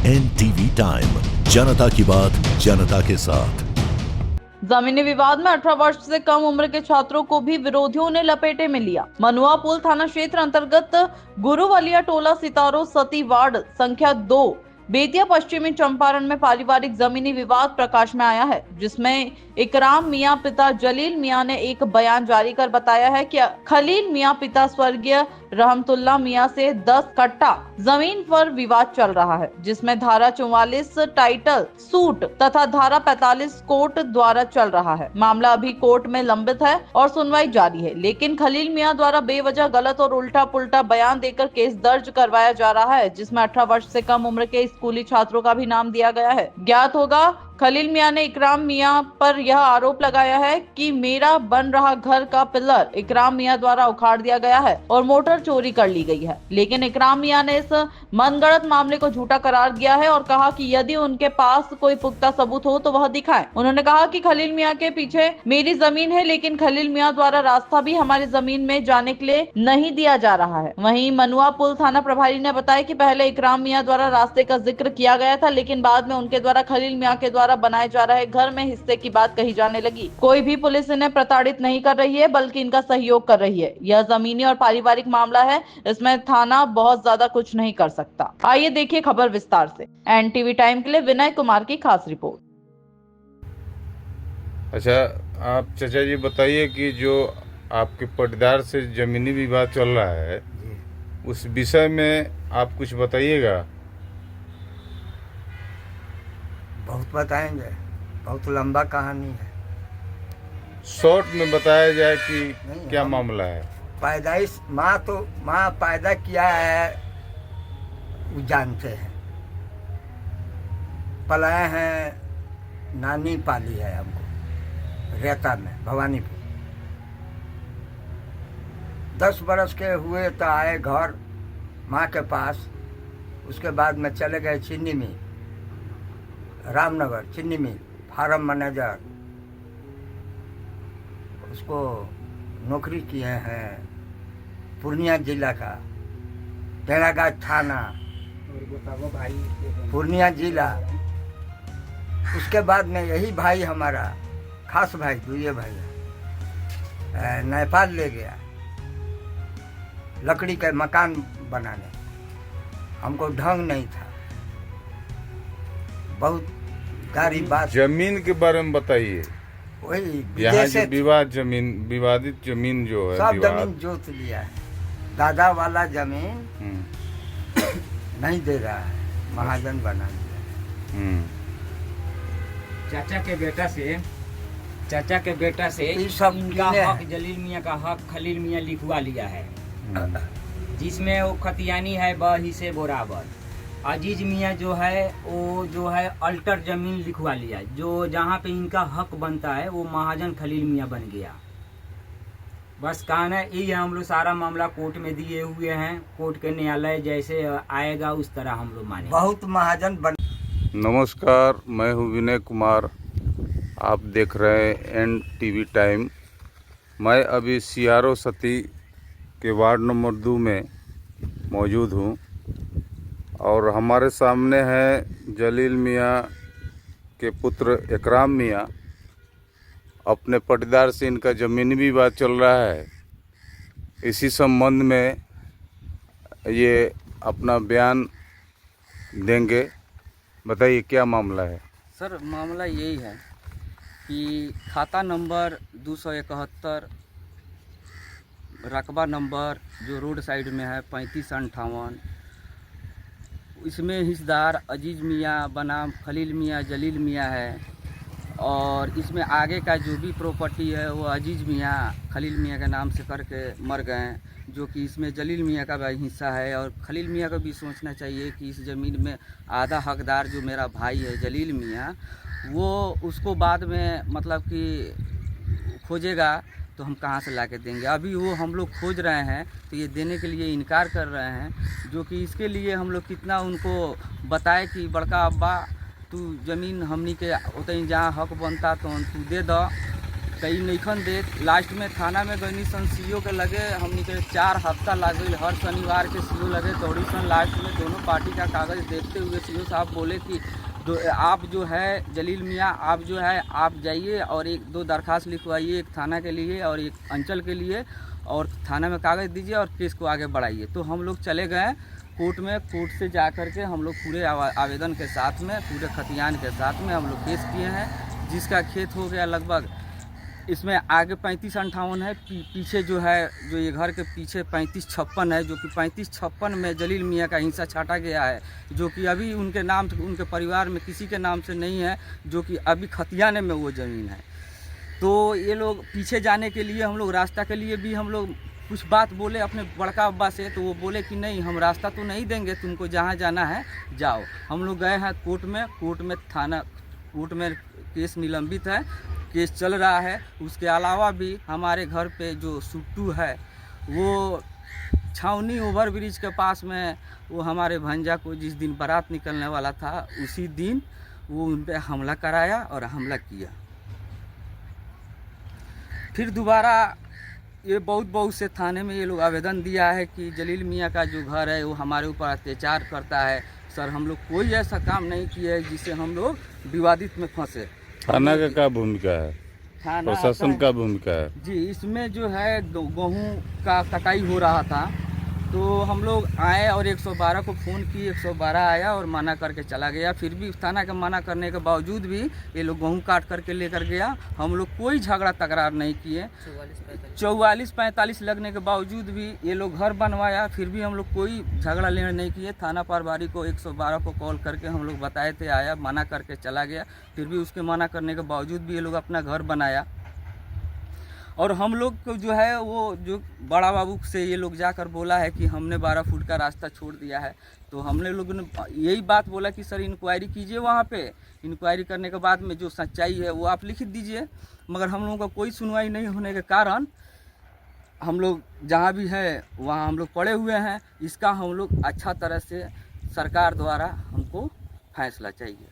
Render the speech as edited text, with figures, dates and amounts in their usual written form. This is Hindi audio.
NTV टाइम, जनता की बात जनता के साथ। जमीनी विवाद में 18 वर्ष से कम उम्र के छात्रों को भी विरोधियों ने लपेटे में लिया। मनुआ पुल थाना क्षेत्र अंतर्गत गुरुवलिया टोला सितारो सती वार्ड संख्या 2 बेतिया पश्चिमी चंपारण में पारिवारिक जमीनी विवाद प्रकाश में आया है, जिसमें इकराम मियां पिता जलील मियां ने एक बयान जारी कर बताया है कि खलील मियां पिता स्वर्गीय रहमतुल्लाह मियां से 10 कट्टा जमीन पर विवाद चल रहा है, जिसमें धारा 44 टाइटल सूट तथा धारा 45 कोर्ट द्वारा चल रहा है। मामला अभी कोर्ट में लंबित है और सुनवाई जारी है, लेकिन खलील मियां द्वारा बेवजह गलत और उल्टा पुल्टा बयान देकर केस दर्ज करवाया जा रहा है, जिसमें 18 वर्ष से कम उम्र के स्कूली छात्रों का भी नाम दिया गया है। ज्ञात होगा खलील मियां ने इकराम मियां पर यह आरोप लगाया है कि मेरा बन रहा घर का पिलर इकराम मियां द्वारा उखाड़ दिया गया है और मोटर चोरी कर ली गई है, लेकिन इकराम मियां ने इस मनगढ़ंत मामले को झूठा करार दिया है और कहा कि यदि उनके पास कोई पुख्ता सबूत हो तो वह दिखाएं। उन्होंने कहा कि खलील मियां के पीछे मेरी जमीन है, लेकिन खलील मियां द्वारा रास्ता भी हमारी जमीन में जाने के लिए नहीं दिया जा रहा है। वहीं मनुआ पुल थाना प्रभारी ने बताया कि पहले इकराम मियां द्वारा रास्ते का जिक्र किया गया था, लेकिन बाद में उनके द्वारा खलील मियां के द्वारा बनाए जा रहे घर में हिस्से की बात कही जाने लगी। कोई भी पुलिस इन्हें प्रताड़ित नहीं कर रही है, बल्कि इनका सहयोग कर रही है। यह जमीनी और पारिवारिक मामला है, इसमें थाना बहुत ज्यादा कुछ नहीं कर सकता। आइए देखिए खबर विस्तार से। NTV टाइम के लिए विनय कुमार की खास रिपोर्ट। अच्छा, आप चाचा जी बताइए कि जो आपके पटदार से जमीनी विवाद चल रहा है, उस विषय में आप कुछ बताइएगा। बहुत बताएंगे, बहुत लंबा कहानी है। शॉर्ट में बताया जाए कि क्या मामला है। पैदाइश माँ पैदा किया है, वो जानते हैं। पलाए हैं, नानी पाली है हमको रेता में, भवानीपुर। 10 बरस के हुए तो आए घर माँ के पास। उसके बाद में चले गए चीनी मिल, रामनगर चीनी मिल, फार्म मैनेजर। उसको नौकरी किए हैं पूर्णिया जिला का, टेढ़ागाछ थाना, पूर्णिया जिला। उसके बाद में यही भाई हमारा खास भाई, दुइये भाई नेपाल ले गया लकड़ी के मकान बनाने। हमको ढंग नहीं था, बहुत गारी बात। जमीन के बारे में बताइए। वही यहाँ जो विवादित जमीन जो है, सब जमीन जोत लिया है। दादा वाला जमीन नहीं दे रहा है, महाजन बना दिया। चाचा के बेटा से सब इनका हक, जलील मियां का हक खलील मियां लिखवा लिया है, जिसमें वो खतियानी है हिस्से बराबर। अजीज मियां जो है अल्टर जमीन लिखवा लिया, जो जहाँ पे इनका हक बनता है वो महाजन खलील मियां बन गया। बस कहना यही है, हम लोग सारा मामला कोर्ट में दिए हुए हैं। कोर्ट के न्यायालय जैसे आएगा उस तरह हम लोग मानेंगे। बहुत महाजन बन। नमस्कार, मैं हूँ विनय कुमार। आप देख रहे हैं NTV टाइम। मैं अभी सियारो सती के वार्ड नंबर 2 में मौजूद हूँ और हमारे सामने है जलील मियाँ के पुत्र इकराम मियाँ। अपने पटदार से इनका ज़मीनी विवाद चल रहा है। इसी संबंध में ये अपना बयान देंगे। बताइए क्या मामला है। सर, मामला यही है कि खाता नंबर 271, रकबा नंबर जो रोड साइड में है 3558, इसमें हिस्सेदार अजीज मियाँ बनाम खलील मियाँ जलील मियाँ है, और इसमें आगे का जो भी प्रॉपर्टी है वो अजीज मियाँ खलील मियाँ के नाम से करके मर गए, जो कि इसमें जलील मियाँ का भी हिस्सा है। और खलील मियाँ को भी सोचना चाहिए कि इस ज़मीन में आधा हकदार जो मेरा भाई है जलील मियाँ, वो उसको बाद में मतलब कि खोजेगा तो हम कहाँ से ला के देंगे। अभी वो हम लोग खोज रहे हैं तो ये देने के लिए इनकार कर रहे हैं, जो कि इसके लिए हम लोग कितना उनको बताए कि बड़का अब्बा तू ज़मीन हमनी के उतनी जहाँ हक बनता तो तू दे दो, तई नईखन दे। लास्ट में थाना में गई सन सीओ के लगे, हमने के 4 हफ्ता लग गई, हर शनिवार के सीओ लगे दौड़ी सन। लास्ट में दोनों पार्टी का कागज़ देखते हुए सीओ साहब बोले कि आप जो है जलील मियाँ, आप जो है आप जाइए और 1-2 दरखास्त लिखवाइए, एक थाना के लिए और एक अंचल के लिए, और थाना में कागज़ दीजिए और केस को आगे बढ़ाइए। तो हम लोग चले गए कोर्ट में। कोर्ट से जा कर के हम लोग पूरे आवेदन के साथ में, पूरे खतियान के साथ में हम लोग केस किए हैं, जिसका खेत हो गया लगभग, इसमें आगे 35-58 है, पीछे जो है, जो ये घर के पीछे 35-56 है, जो कि 35-56 में जलील मियाँ का हिस्सा छाटा गया है, जो कि अभी उनके नाम, उनके परिवार में किसी के नाम से नहीं है, जो कि अभी खतियाने में वो ज़मीन है। तो ये लोग पीछे जाने के लिए, हम लोग रास्ता के लिए भी हम लोग कुछ बात बोले अपने बड़का अब्बा से, तो वो बोले कि नहीं, हम रास्ता तो नहीं देंगे, तुमको जहाँ जाना है जाओ। हम लोग गए हैं कोर्ट में थाना, कोर्ट में केस निलंबित है, केस चल रहा है। उसके अलावा भी हमारे घर पे जो सुट्टू है, वो छावनी ओवर ब्रिज के पास में, वो हमारे भंजा को जिस दिन बारात निकलने वाला था, उसी दिन वो उन पर हमला कराया और हमला किया। फिर दोबारा ये बहुत से थाने में ये लोग आवेदन दिया है कि जलील मियाँ का जो घर है वो हमारे ऊपर अत्याचार करता है। सर, हम लोग कोई ऐसा काम नहीं किया है जिससे हम लोग विवादित में फंसे। थाना का क्या भूमिका है, थाना प्रशासन का भूमिका है? जी, इसमें जो है गेहूँ का कटाई हो रहा था, तो हम लोग आए और 112 को फ़ोन किए, 112 आया और मना करके चला गया। फिर भी थाना के मना करने के बावजूद भी ये लोग गेहूँ काट करके लेकर गया। हम लोग कोई झगड़ा तकरार नहीं किए। 44-45 लगने के बावजूद भी ये लोग घर बनवाया, फिर भी हम लोग कोई झगड़ा लेने नहीं किए। थाना प्रभारी को 112 को कॉल करके हम लोग बताए थे, आया, मना करके चला गया। फिर भी उसके मना करने के बावजूद भी ये लोग अपना घर बनाया। और हम लोग को जो है, वो जो बड़ा बाबू से ये लोग जाकर बोला है कि हमने 12 फुट का रास्ता छोड़ दिया है। तो हमने लोगों ने यही बात बोला कि सर इंक्वायरी कीजिए, वहाँ पे इंक्वायरी करने के बाद में जो सच्चाई है वो आप लिख दीजिए। मगर हम लोगों का कोई सुनवाई नहीं होने के कारण हम लोग जहाँ भी है वहाँ हम लोग पड़े हुए हैं। इसका हम लोग अच्छा तरह से सरकार द्वारा हमको फैसला चाहिए।